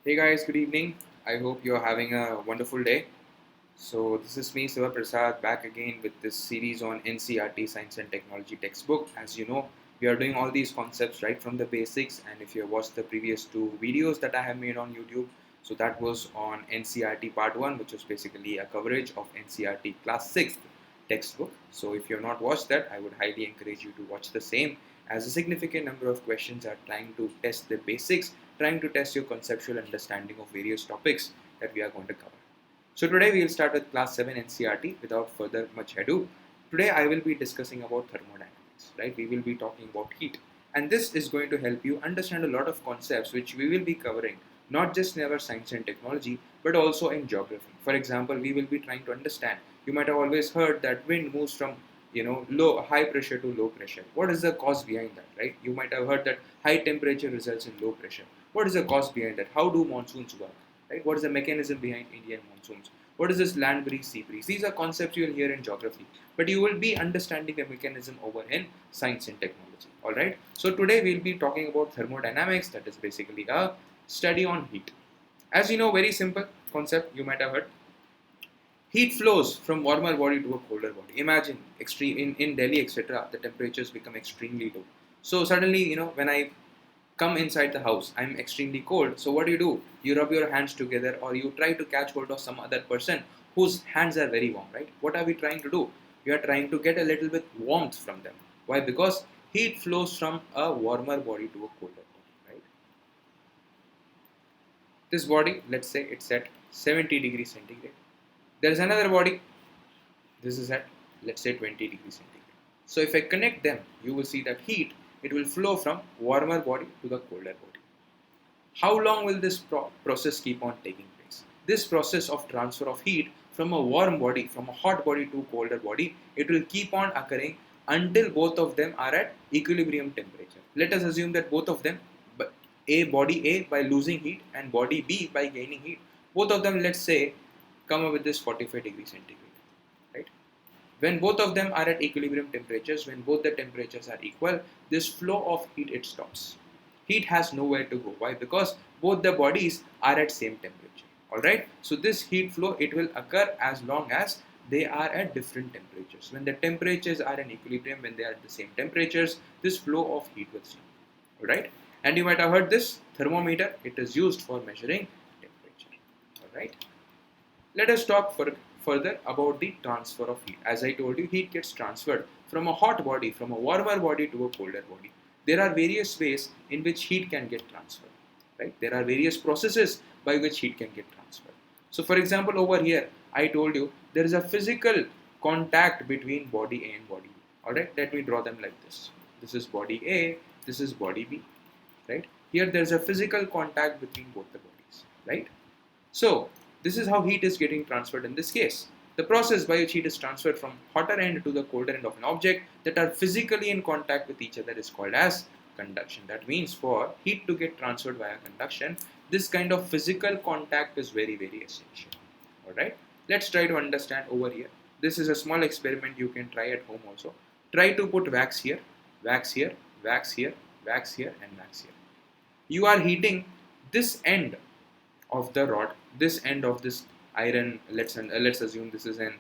Hey guys, good evening. I hope you're having a wonderful day. So this is me, Siva Prasad, back again with this series on NCERT Science and Technology textbook. As you know, we are doing all these concepts right from the basics, and if you have watched the previous two videos that I have made on YouTube, so that was on NCERT Part 1, which was basically a coverage of NCERT Class 6th textbook. So if you have not watched that, I would highly encourage you to watch the same, as a significant number of questions are trying to test the basics, trying to test your conceptual understanding of various topics that we are going to cover. So today we will start with class 7 NCERT without further much ado. Today I will be discussing about thermodynamics, right? We will be talking about heat, and this is going to help you understand a lot of concepts which we will be covering not just in our science and technology but also in geography. For example, we will be trying to understand, you might have always heard that wind moves from high pressure to low pressure. What is the cause behind that, right? You might have heard that high temperature results in low pressure. What is the cause behind that? How do monsoons work, right? What is the mechanism behind Indian monsoons? What is this land breeze, sea breeze? These are concepts you will hear in geography, but you will be understanding the mechanism over in science and technology. All right. So today we'll be talking about thermodynamics, that is basically a study on heat. As you know, very simple concept you might have heard. Heat flows from warmer body to a colder body. Imagine extreme in Delhi, etc. The temperatures become extremely low. So suddenly, when I come inside the house, I'm extremely cold. So what do? You rub your hands together, or you try to catch hold of some other person whose hands are very warm, right? What are we trying to do? We are trying to get a little bit warmth from them. Why? Because heat flows from a warmer body to a colder body, right? This body, let's say it's at 70 degrees centigrade. There is another body, this is at, let's say, 20 degrees centigrade. So if I connect them, you will see that heat, it will flow from warmer body to the colder body. How long will this process keep on taking place? This process of transfer of heat from a warm body, from a hot body to colder body, it will keep on occurring until both of them are at equilibrium temperature. Let us assume that both of them, body A by losing heat and body B by gaining heat, both of them, let's say, come up with this 45 degrees centigrade, right? When both of them are at equilibrium temperatures, when both the temperatures are equal, this flow of heat, it stops. Heat has nowhere to go. Why? Because both the bodies are at same temperature. Alright? So this heat flow, it will occur as long as they are at different temperatures. When the temperatures are in equilibrium, when they are at the same temperatures, this flow of heat will stop. Alright? And you might have heard this thermometer, it is used for measuring temperature. Alright? Let us talk further about the transfer of heat. As I told you, heat gets transferred from a hot body, from a warmer body to a colder body. There are various ways in which heat can get transferred, right? There are various processes by which heat can get transferred. So for example, over here, I told you there is a physical contact between body A and body B. Alright, let me draw them like this. This is body A, this is body B, right? Here there is a physical contact between both the bodies, right? So this is how heat is getting transferred in this case. The process by which heat is transferred from hotter end to the colder end of an object that are physically in contact with each other is called as conduction. That means for heat to get transferred via conduction, this kind of physical contact is very, very essential. Alright, let's try to understand over here. This is a small experiment you can try at home also. Try to put wax here, wax here, wax here, wax here, and wax here. You are heating this end of the rod, this end of this iron, let's assume this is an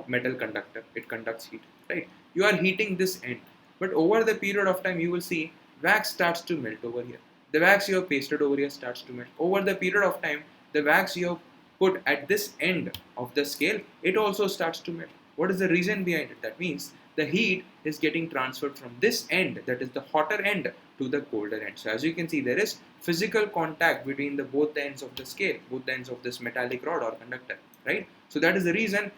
metal conductor, it conducts heat, right? You are heating this end, but over the period of time you will see wax starts to melt over here. The wax you have pasted over here starts to melt. Over the period of time, the wax you have put at this end of the scale, it also starts to melt. What is the reason behind it? That means the heat is getting transferred from this end, that is the hotter end, to the colder end. So as you can see, there is physical contact between both the ends of the scale, both the ends of this metallic rod or conductor, right? So that is the reason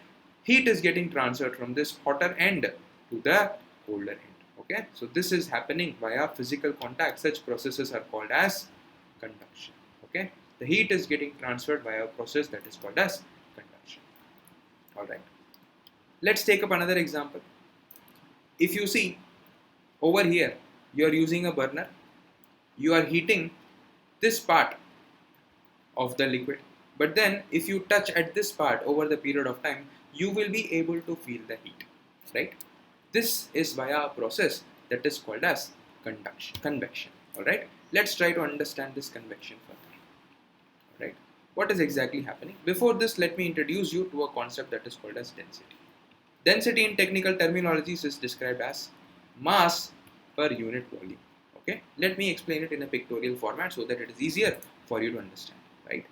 heat is getting transferred from this hotter end to the colder end. Okay, so this is happening via physical contact. Such processes are called as conduction. Okay, the heat is getting transferred via a process that is called as conduction. All right, let's take up another example. If you see over here, you are using a burner, you are heating this part of the liquid, but then if you touch at this part over the period of time, you will be able to feel the heat, right? This is via a process that is called as convection. All right, let's try to understand this convection further. right? What is exactly happening? Before this, let me introduce you to a concept that is called as density. Density in technical terminologies is described as mass per unit volume. Okay, let me explain it in a pictorial format so that it is easier for you to understand, right?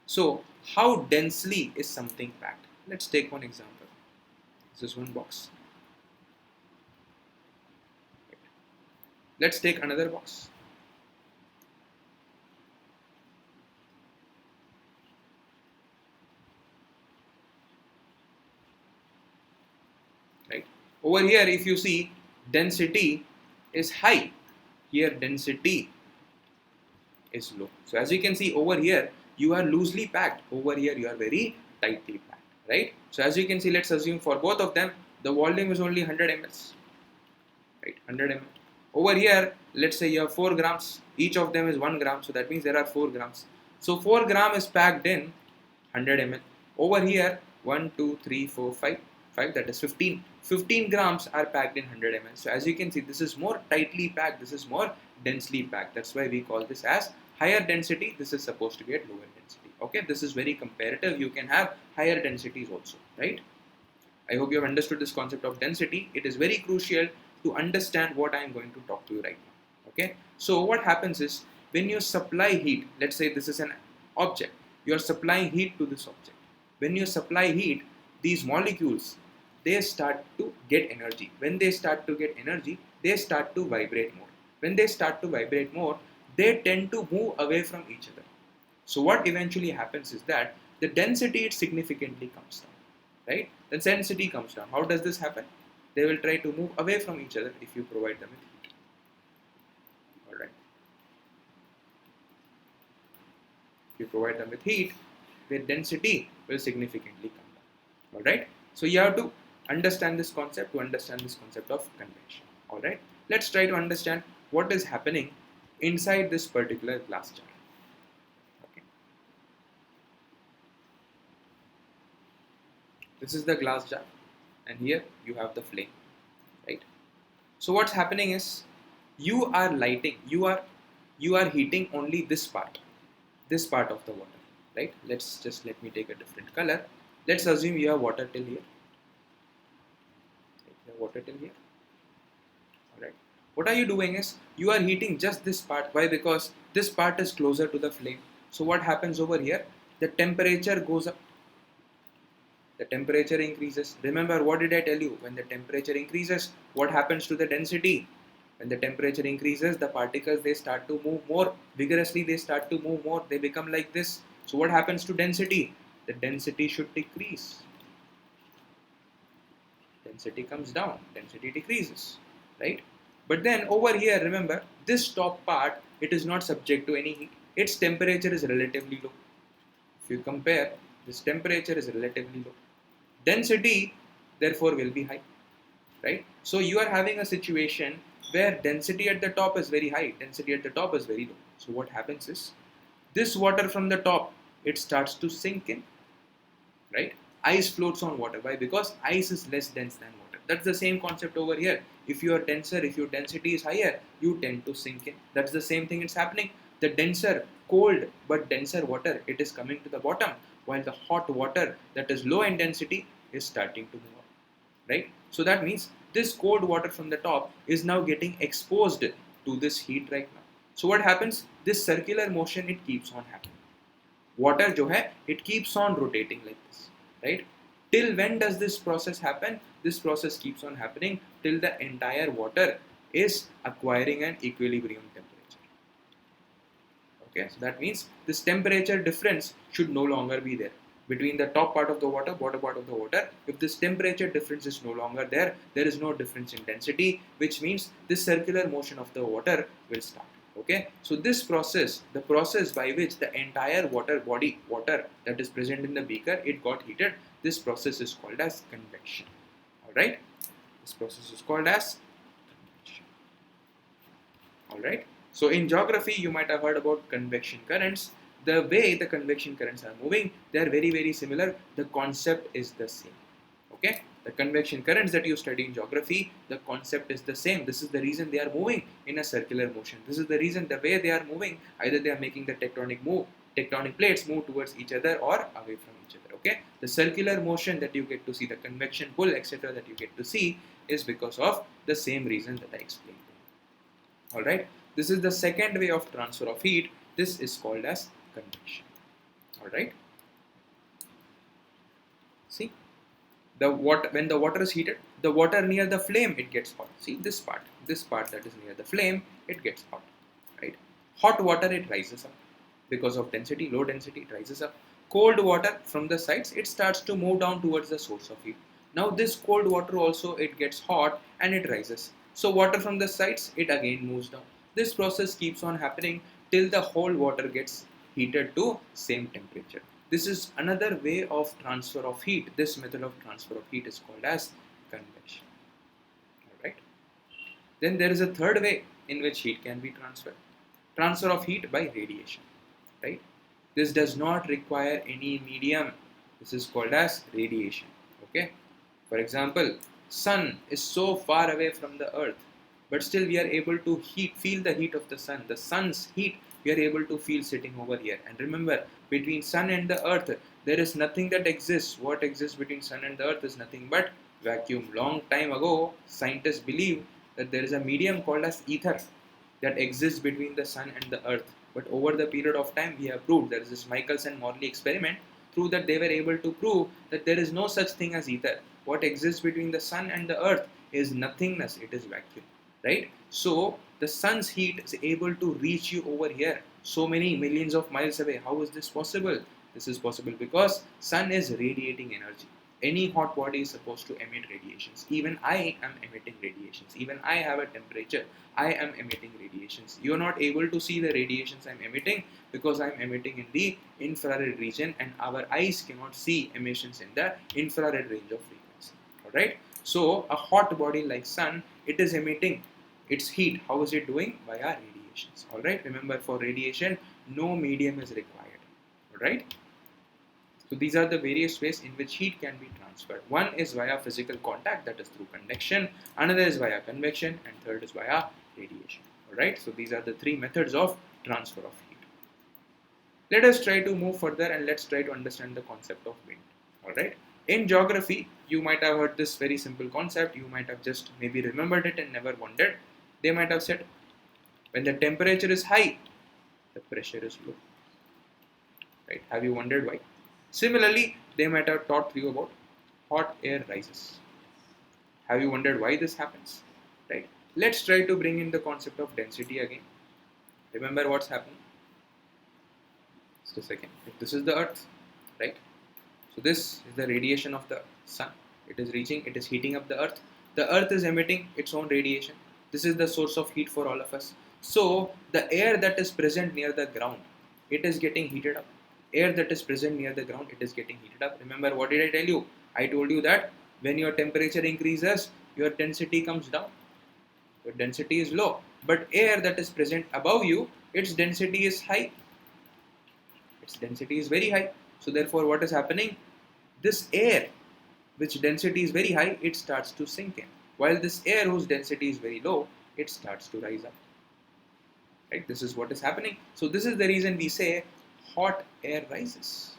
So, how densely is something packed? Let's take one example. This is one box. Let's take another box. Right? Over here, if you see, density is high. Here, density is low. So as you can see over here, you are loosely packed. Over here, you are very tightly packed. Right? So as you can see, let's assume for both of them, the volume is only 100 ml. Right? 100 ml. Over here, let's say you have 4 grams. Each of them is 1 gram. So that means there are 4 grams. So 4 gram is packed in 100 ml. Over here, 1, 2, 3, 4, 5. 5, that is 15. 15 grams are packed in 100 ml. So as you can see, this is more tightly packed. This is more densely packed. That's why we call this as higher density. This is supposed to be at lower density. Okay, this is very comparative. You can have higher densities also, right? I hope you have understood this concept of density. It is very crucial to understand what I am going to talk to you right now. Okay, so what happens is when you supply heat, let's say this is an object, you are supplying heat to this object. When you supply heat, these molecules, they start to get energy. When they start to get energy, they start to vibrate more. When they start to vibrate more, they tend to move away from each other. So what eventually happens is that the density it significantly comes down. Right? The density comes down. How does this happen? They will try to move away from each other if you provide them with heat. Alright. If you provide them with heat, their density will significantly come down. Alright. So you have to understand this concept to understand this concept of convection. Alright. Let's try to understand what is happening inside this particular glass jar. This is the glass jar and here you have the flame, right? So what's happening is you are lighting, you are heating only this part of the water, right? Let me take a different color. Let's assume you have water till here. You have water till here. Alright. What are you doing is you are heating just this part. Why? Because this part is closer to the flame. So what happens over here? The temperature goes up. The temperature increases. Remember, what did I tell you? When the temperature increases, what happens to the density? When the temperature increases, the particles, they start to move more vigorously. They start to move more. They become like this. So what happens to density? The density should decrease. Density comes down. Density decreases, right? But then over here, remember, this top part, it is not subject to any heat. Its temperature is relatively low. If you compare, this temperature is relatively low. Density, therefore, will be high, right? So you are having a situation where density at the top is very high, density at the top is very low. So what happens is, this water from the top, it starts to sink in, right? Ice floats on water. Why? Because ice is less dense than water. That's the same concept over here. If you are denser, if your density is higher, you tend to sink in. That's the same thing it's happening. The denser, cold but denser water, it is coming to the bottom, while the hot water that is low in density is starting to move up, right? So that means this cold water from the top is now getting exposed to this heat right now. So what happens? This circular motion, it keeps on happening. Water जो है, it keeps on rotating like this, right? Till when does this process happen? This process keeps on happening till the entire water is acquiring an equilibrium temperature. Okay, so that means this temperature difference should no longer be there between the top part of the water, bottom part of the water. If this temperature difference is no longer there, there is no difference in density, which means this circular motion of the water will start. Okay, so this process, the process by which the entire water that is present in the beaker, it got heated, this process is called as convection. Alright, this process is called as convection. Alright, so in geography, you might have heard about convection currents. The way the convection currents are moving, they are very, very similar. The concept is the same. Okay, the convection currents that you study in geography, the concept is the same. This is the reason they are moving in a circular motion. This is the reason the way they are moving, either they are making the tectonic move tectonic plates move towards each other or away from each other. Okay, the circular motion that you get to see, the convection pull, etc., that you get to see is because of the same reason that I explained. All right, this is the second way of transfer of heat. This is called as convection. All right, see, when the water is heated, the water near the flame, it gets hot. See this part that is near the flame, it gets hot, right? Hot water, it rises up because of density, low density, it rises up. Cold water from the sides, it starts to move down towards the source of heat. Now this cold water also, it gets hot and it rises. So water from the sides, it again moves down. This process keeps on happening till the whole water gets heated to same temperature. This is another way of transfer of heat. This method of transfer of heat is called as convection. Alright. Then there is a third way in which heat can be transferred. Transfer of heat by radiation. Right? This does not require any medium. This is called as radiation. Okay. For example, sun is so far away from the earth, but still we are able to feel the heat of the sun. The sun's heat we are able to feel sitting over here. And remember, between sun and the earth, there is nothing that exists. What exists between sun and the earth is nothing but vacuum. Long time ago, scientists believed that there is a medium called as ether that exists between the sun and the earth. But over the period of time, we have proved, there is this Michelson-Morley experiment, through that they were able to prove that there is no such thing as ether. What exists between the sun and the earth is nothingness, it is vacuum, right? So the sun's heat is able to reach you over here, so many millions of miles away. How is this possible? This is possible because sun is radiating energy. Any hot body is supposed to emit radiations. Even I am emitting radiations. Even I have a temperature. I am emitting radiations. You are not able to see the radiations I am emitting because I am emitting in the infrared region, and our eyes cannot see emissions in the infrared range of frequency. Alright? So a hot body like sun, it is emitting its heat. How is it doing? Via radiations. Alright? Remember, for radiation, no medium is required. Alright? So these are the various ways in which heat can be transferred. One is via physical contact, that is through conduction. Another is via convection, and third is via radiation. Alright, so these are the three methods of transfer of heat. Let us try to move further and let's try to understand the concept of wind. Alright, in geography, you might have heard this very simple concept. You might have just maybe remembered it and never wondered. They might have said, when the temperature is high, the pressure is low. Right? Have you wondered why? Similarly, they might have taught you about hot air rises. Have you wondered why this happens? Right? Let's try to bring in the concept of density again. Remember what's happening? Just a second. If this is the earth, right? So this is the radiation of the sun. It is heating up the earth. The earth is emitting its own radiation. This is the source of heat for all of us. So the air that is present near the ground, it is getting heated up. Air that is present near the ground, it is getting heated up. Remember, what did I tell you? I told you that when your temperature increases, your density comes down. Your density is low. But air that is present above you, its density is high. Its density is very high. So therefore, what is happening? This air, which density is very high, it starts to sink in. While this air whose density is very low, it starts to rise up. Right? This is what is happening. So this is the reason we say hot air rises.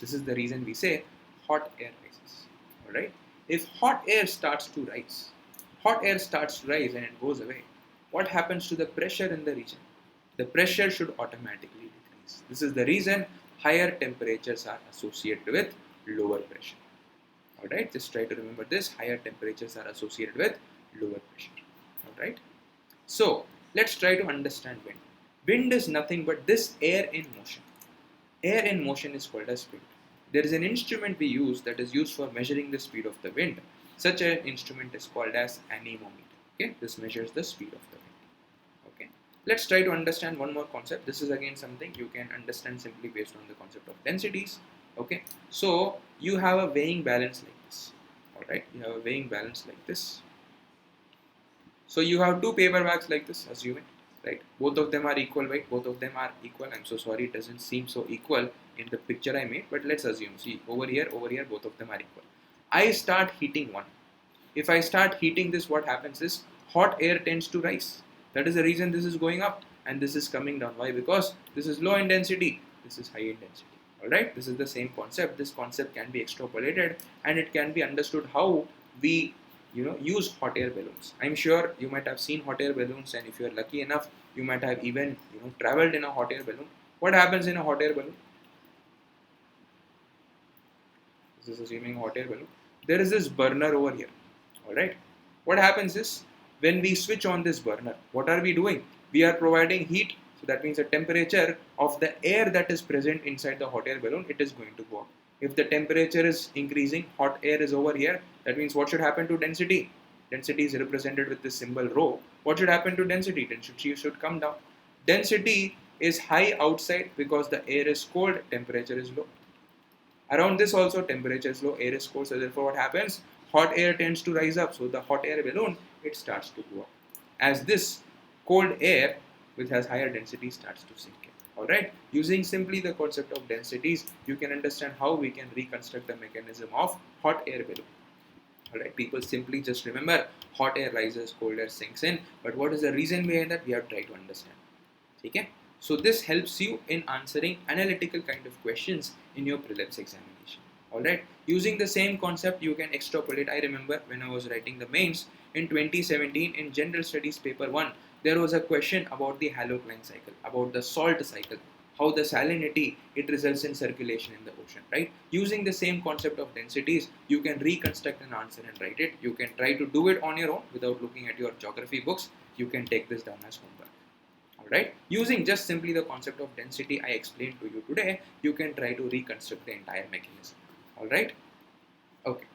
This is the reason we say hot air rises. Alright? If hot air starts to rise and it goes away, what happens to the pressure in the region? The pressure should automatically decrease. This is the reason higher temperatures are associated with lower pressure. Alright? Just try to remember this. Higher temperatures are associated with lower pressure. Alright? So, let's try to understand wind. Wind is nothing but this air in motion. Air in motion is called as wind. There is an instrument we use that is used for measuring the speed of the wind. Such an instrument is called as anemometer. Okay, this measures the speed of the wind. Okay, let's try to understand one more concept. This is again something you can understand simply based on the concept of densities. Okay, so you have a weighing balance like this. All right, you have a weighing balance like this. So you have two paper bags like this, assume it. Right, both of them are equal weight, both of them are equal. I'm so sorry, it doesn't seem so equal in the picture I made, but let's assume, see, over here, both of them are equal. I start heating one. If I start heating this, what happens is hot air tends to rise. That is the reason this is going up. and this is coming down. Why? Because this is low in density, this is high in density. Alright, this is the same concept. This concept can be extrapolated and it can be understood how we use hot air balloons. I'm sure you might have seen hot air balloons, and if you're lucky enough, you might have even traveled in a hot air balloon. What happens in a hot air balloon? This is assuming hot air balloon. There is this burner over here. Alright, what happens is when we switch on this burner, what are we doing? We are providing heat. So that means the temperature of the air that is present inside the hot air balloon, it is going to go up. If the temperature is increasing, hot air is over here, that means what should happen to density? Density is represented with this symbol rho. What should happen to density? Density should come down. Density is high outside because the air is cold, temperature is low. Around this also temperature is low, air is cold, so therefore what happens? Hot air tends to rise up, so the hot air balloon, it starts to go up. As this cold air, which has higher density, starts to sink in. Alright, using simply the concept of densities, you can understand how we can reconstruct the mechanism of hot air balloon. Alright, people simply just remember hot air rises, cold air sinks in, but what is the reason behind that? We have to try to understand. Okay? So this helps you in answering analytical kind of questions in your prelims examination. Alright, using the same concept you can extrapolate. I remember when I was writing the mains in 2017 in General Studies paper 1, there was a question about the halocline cycle, about the salt cycle, how the salinity, it results in circulation in the ocean, right? Using the same concept of densities, you can reconstruct an answer and write it. You can try to do it on your own without looking at your geography books. You can take this down as homework. Alright, using just simply the concept of density I explained to you today, you can try to reconstruct the entire mechanism. Alright, okay.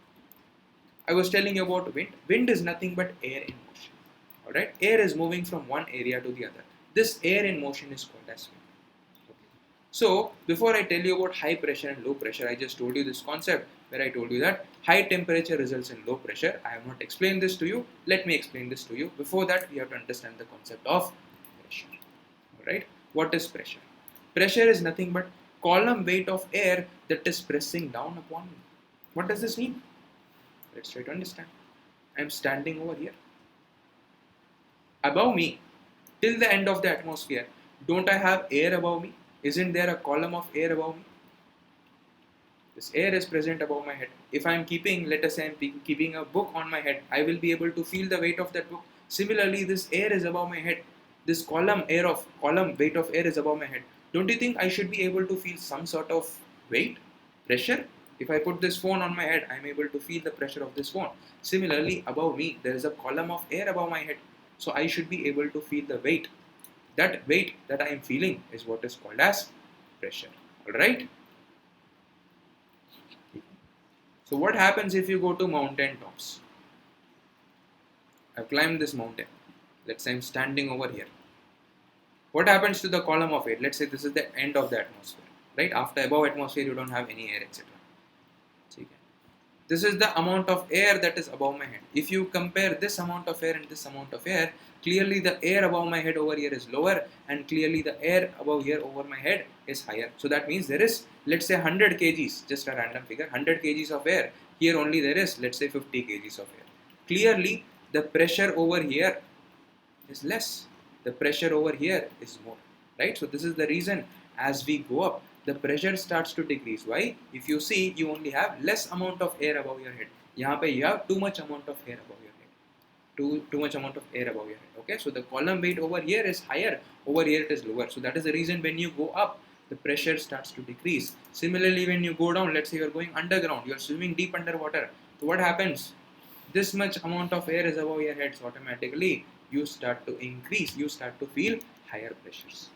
I was telling you about wind. Wind is nothing but air in motion. Alright, air is moving from one area to the other. This air in motion is called as wind. Okay. So, before I tell you about high pressure and low pressure, I just told you this concept where I told you that high temperature results in low pressure. I have not explained this to you. Let me explain this to you. Before that, we have to understand the concept of pressure. Alright, what is pressure? Pressure is nothing but column weight of air that is pressing down upon me. What does this mean? Let's try to understand. I am standing over here. Above me, till the end of the atmosphere, don't I have air above me? Isn't there a column of air above me? This air is present above my head. If I am keeping, let us say I am keeping a book on my head, I will be able to feel the weight of that book. Similarly, this air is above my head. This column weight of air is above my head. Don't you think I should be able to feel some sort of weight, pressure? If I put this phone on my head, I am able to feel the pressure of this phone. Similarly, above me, there is a column of air above my head. So I should be able to feel the weight. That weight that I am feeling is what is called as pressure. Alright? So what happens if you go to mountain tops? I've climbed this mountain. Let's say I'm standing over here. What happens to the column of air? Let's say this is the end of the atmosphere. Right? After above atmosphere, you don't have any air, etc. This is the amount of air that is above my head. If you compare this amount of air and this amount of air, clearly the air above my head over here is lower, and clearly the air above here over my head is higher. So that means there is, let's say 100 kgs, just a random figure, 100 kgs of air. Here only there is, let's say 50 kgs of air. Clearly the pressure over here is less. The pressure over here is more. Right? So this is the reason as we go up, the pressure starts to decrease. Why? If you see, you only have less amount of air above your head. Here you have too much amount of air above your head. Too much amount of air above your head. Okay, so the column weight over here is higher, over here it is lower. So that is the reason when you go up, the pressure starts to decrease. Similarly, when you go down, let's say you are going underground, you are swimming deep underwater. So what happens? This much amount of air is above your head, so automatically you start to increase, you start to feel higher pressures.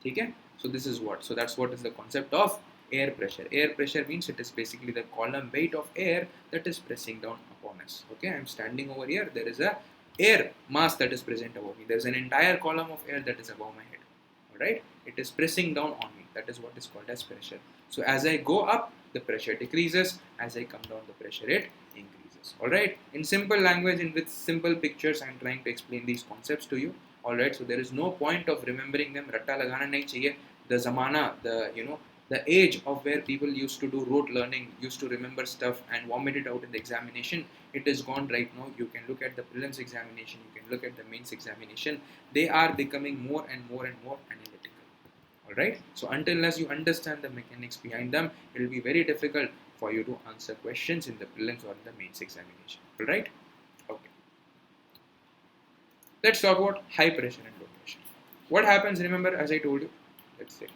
Okay? So this is what. So that's what is the concept of air pressure. Air pressure means it is basically the column weight of air that is pressing down upon us. Okay, I'm standing over here. There is a air mass that is present above me. There is an entire column of air that is above my head. Alright, it is pressing down on me. That is what is called as pressure. So as I go up, the pressure decreases. As I come down, the pressure it increases. Alright, in simple language and with simple pictures, I'm trying to explain these concepts to you. Alright, so there is no point of remembering them. Ratta lagana nahi chahiye. The zamana, The age of where people used to do rote learning, used to remember stuff and vomit it out in the examination, it is gone right now. You can look at the prelims examination, you can look at the mains examination. They are becoming more and more and more analytical. Alright, so until unless you understand the mechanics behind them, it will be very difficult for you to answer questions in the prelims or in the mains examination. Alright, okay. Let's talk about high pressure and low pressure. What happens, remember, as I told you, let's say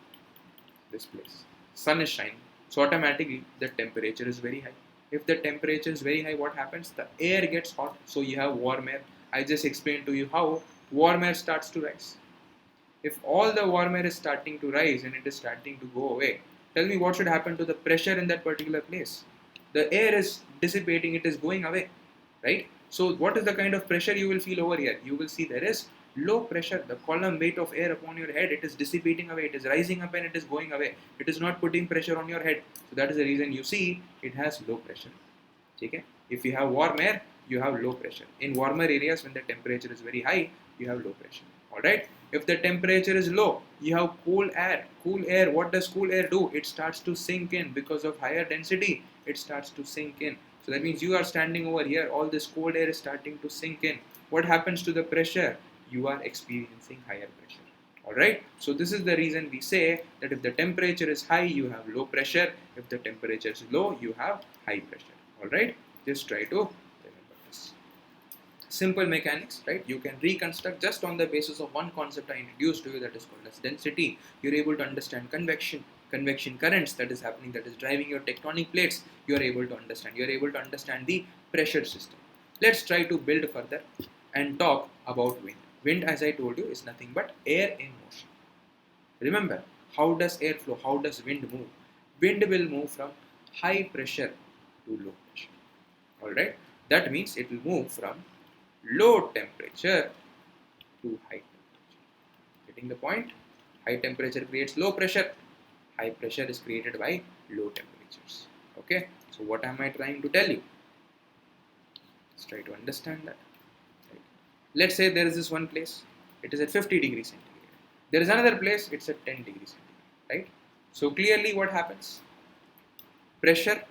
this place, sun is shining, so automatically the temperature is very high. If the temperature is very high, what happens? The air gets hot, so you have warm air. I just explained to you how warm air starts to rise. If all the warm air is starting to rise and it is starting to go away, tell me what should happen to the pressure in that particular place? The air is dissipating, it is going away, right? So what is the kind of pressure you will feel over here? You will see there is low pressure. The column weight of air upon your head, it is dissipating away, it is rising up and it is going away. It is not putting pressure on your head. So that is the reason you see it has low pressure. Okay? If you have warm air, you have low pressure. In warmer areas, when the temperature is very high, you have low pressure. Alright? If the temperature is low, you have cool air. Cool air, what does cool air do? It starts to sink in because of higher density. It starts to sink in. So that means you are standing over here, all this cold air is starting to sink in. What happens to the pressure? You are experiencing higher pressure. Alright? So this is the reason we say that if the temperature is high, you have low pressure. If the temperature is low, you have high pressure. Alright? Just try to remember this. Simple mechanics, right? You can reconstruct just on the basis of one concept I introduced to you, that is called as density. You're able to understand convection currents that is happening, that is driving your tectonic plates. You're able to understand. You're able to understand the pressure system. Let's try to build further and talk about wind. Wind, as I told you, is nothing but air in motion. Remember, how does air flow? How does wind move? Wind will move from high pressure to low pressure. Alright? That means it will move from low temperature to high temperature. Getting the point? High temperature creates low pressure. High pressure is created by low temperatures. Okay? So what am I trying to tell you? Let's try to understand that. Right. Let's say there is this one place. It is at 50 degrees centigrade. There is another place. It's at 10 degrees centigrade. Right? So clearly what happens? Pressure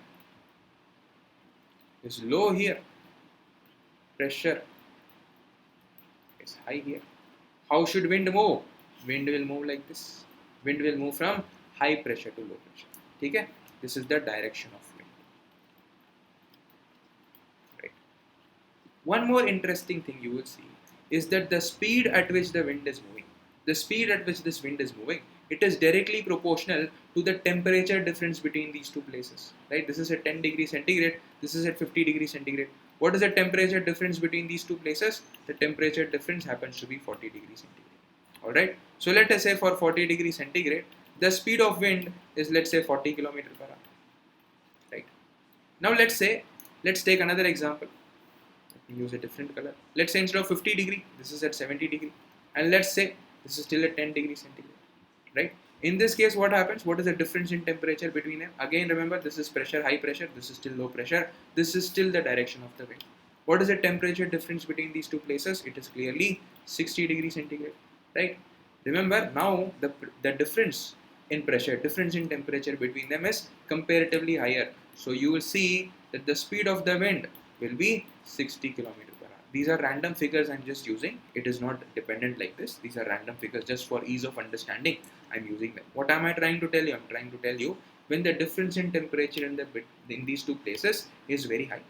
is low here. Pressure is high here. How should wind move? Wind will move like this. Wind will move from high pressure to low pressure. Okay? This is the direction of wind. Right. One more interesting thing you will see is that the speed at which the wind is moving, the speed at which this wind is moving, it is directly proportional to the temperature difference between these two places. Right? This is at 10 degrees centigrade. This is at 50 degrees centigrade. What is the temperature difference between these two places? The temperature difference happens to be 40 degrees centigrade. Alright? So let us say for 40 degrees centigrade, the speed of wind is, let's say, 40 km per hour. Right? Now let's take another example. Let me use a different color. Let's say instead of 50 degree, this is at 70 degree. And let's say this is still at 10 degrees centigrade. Right? In this case, what happens? What is the difference in temperature between them? Again, remember, this is pressure, high pressure. This is still low pressure. This is still the direction of the wind. What is the temperature difference between these two places? It is clearly 60 degrees centigrade. Right? Remember, now the difference in pressure, difference in temperature between them is comparatively higher. So you will see that the speed of the wind will be 60 km per hour. These are random figures I'm just using. It is not dependent like this. These are random figures just for ease of understanding. I'm using them. What am I trying to tell you? I'm trying to tell you when the difference in temperature in these two places is very high.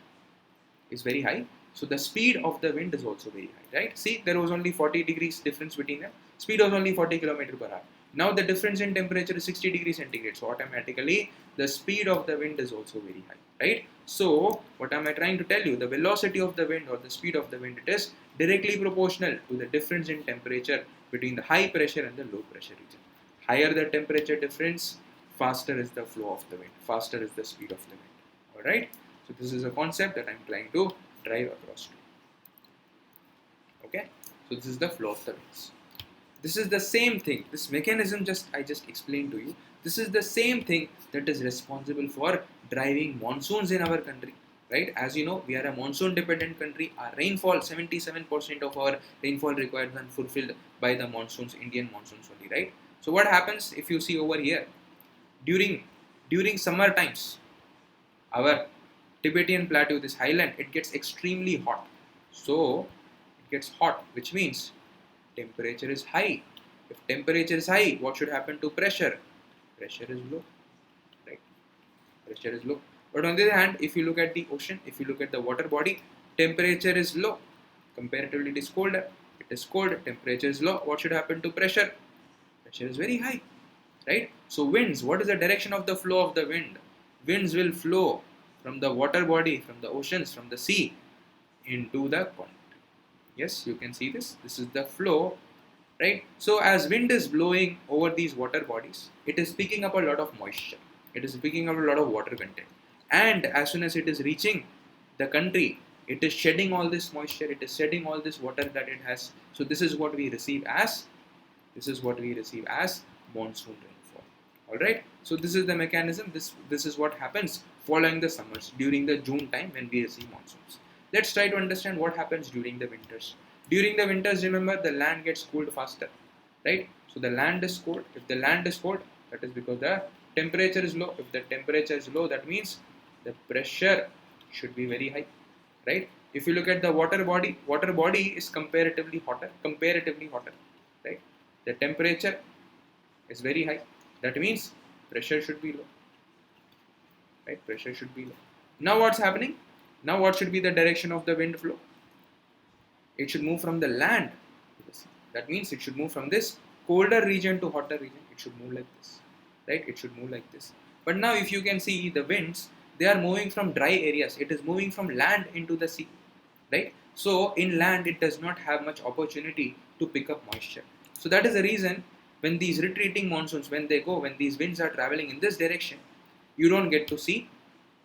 So the speed of the wind is also very high, right? See, there was only 40 degrees difference between them. Speed was only 40 km per hour. Now the difference in temperature is 60 degrees centigrade. So automatically the speed of the wind is also very high, right? So what am I trying to tell you? The velocity of the wind or the speed of the wind, it is directly proportional to the difference in temperature between the high pressure and the low pressure region. Higher the temperature difference, faster is the flow of the wind, faster is the speed of the wind. Alright? So this is a concept that I'm trying to drive across to. Okay? So this is the flow of the winds. This is the same thing. This mechanism I just explained to you. This is the same thing that is responsible for driving monsoons in our country. Right? As you know, we are a monsoon dependent country. Our rainfall, 77% of our rainfall requirement fulfilled by the monsoons, Indian monsoons only, right? So what happens if you see over here? during summer times, our Tibetan plateau, this highland, it gets extremely hot. So it gets hot, which means temperature is high. If temperature is high, what should happen to pressure? Pressure is low, right? Pressure is low. But on the other hand, if you look at the ocean, if you look at the water body, temperature is low. Comparatively, it is colder. It is cold, temperature is low. What should happen to pressure? Pressure is very high, right? So winds, what is the direction of the flow of the wind? Winds will flow from the water body, from the oceans, from the sea into the continent. Yes, you can see this. This is the flow, right? So as wind is blowing over these water bodies, it is picking up a lot of moisture. It is picking up a lot of water content. And as soon as it is reaching the country, it is shedding all this moisture, it is shedding all this water that it has. So this is what we receive as monsoon rainfall. Alright, so this is the mechanism. This is what happens following the summers, during the June time when we receive monsoons. Let's try to understand what happens during the winters. During the winters, remember, the land gets cooled faster, right? So the land is cold. If the land is cold, that is because the temperature is low. If the temperature is low, that means the pressure should be very high, right? If you look at the water body is comparatively hotter, right? The temperature is very high. That means pressure should be low, right? Pressure should be low. Now what's happening? Now what should be the direction of the wind flow? It should move from the land to the sea. That means it should move from this colder region to hotter region. It should move like this, right? It should move like this. But now if you can see the winds, they are moving from dry areas. It is moving from land into the sea, right? So in land, it does not have much opportunity to pick up moisture. So that is the reason when these retreating monsoons, when these winds are traveling in this direction, you don't get to see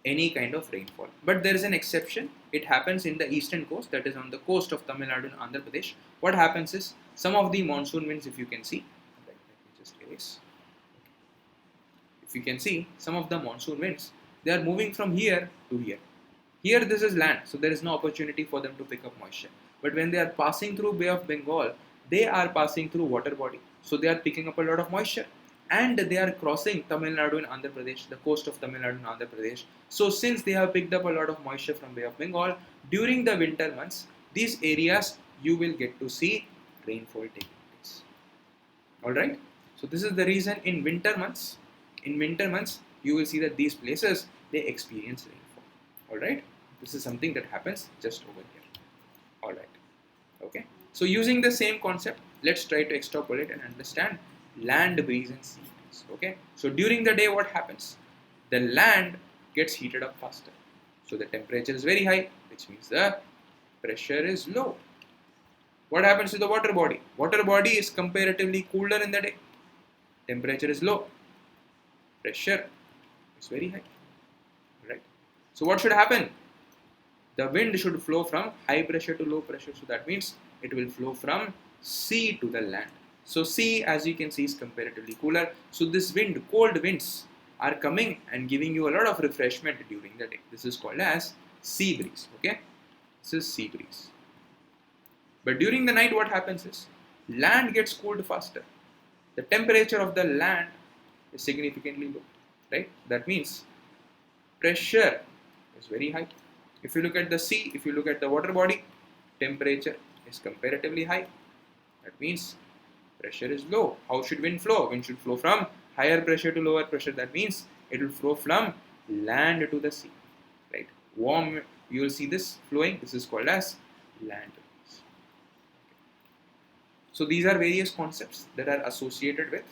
any kind of rainfall. But there is an exception. It happens in the eastern coast, that is on the coast of Tamil Nadu and Andhra Pradesh. What happens is, some of the monsoon winds, if you can see, let me just erase. If you can see, some of the monsoon winds, they are moving from here to here. Here this is land, so there is no opportunity for them to pick up moisture. But when they are passing through Bay of Bengal, they are passing through water body. So they are picking up a lot of moisture. And they are crossing Tamil Nadu and Andhra Pradesh, the coast of Tamil Nadu and Andhra Pradesh. So since they have picked up a lot of moisture from Bay of Bengal, during the winter months, these areas you will get to see rainfall taking place. Alright, so this is the reason in winter months, you will see that these places, they experience rainfall. Alright, this is something that happens just over here. Alright, okay. So using the same concept, let's try to extrapolate and understand land breeze and sea breeze. Okay, so during the day, what happens? The land gets heated up faster, so the temperature is very high, which means the pressure is low. What happens to the water body? Water body is comparatively cooler in the day. Temperature is low, pressure is very high, right? So what should happen? The wind should flow from high pressure to low pressure. So that means it will flow from sea to the land. So sea, as you can see, is comparatively cooler. So this wind, cold winds, are coming and giving you a lot of refreshment during the day. This is called as sea breeze. Okay, this is sea breeze. But during the night, what happens is land gets cooled faster. The temperature of the land is significantly low, right? That means pressure is very high. If you look at the sea, if you look at the water body, temperature is comparatively high. That means pressure is low. How should wind flow? Wind should flow from higher pressure to lower pressure. That means it will flow from land to the sea, right? Warm, you will see this flowing. This is called as land breeze. So these are various concepts that are associated with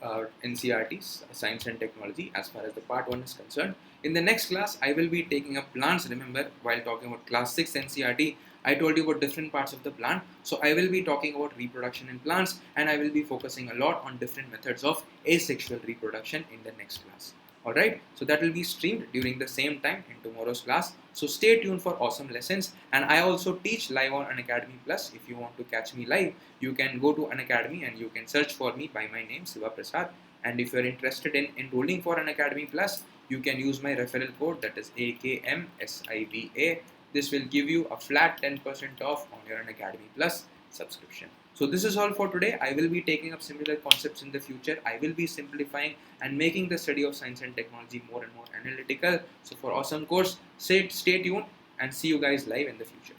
NCERT's science and technology as far as the part 1 is concerned. In the next class, I will be taking up plants. Remember, while talking about class 6 NCERT, I told you about different parts of the plant. So I will be talking about reproduction in plants, and I will be focusing a lot on different methods of asexual reproduction in the next class. Alright, so that will be streamed during the same time in tomorrow's class. So stay tuned for awesome lessons. And I also teach live on Unacademy Plus. If you want to catch me live, you can go to Unacademy and you can search for me by my name, Siva Prasad. And if you are interested in enrolling for Unacademy Plus, you can use my referral code, that is AKMSIVA. This will give you a flat 10% off on your Unacademy Plus subscription. So this is all for today. I will be taking up similar concepts in the future. I will be simplifying and making the study of science and technology more and more analytical. So for awesome course, stay tuned and see you guys live in the future.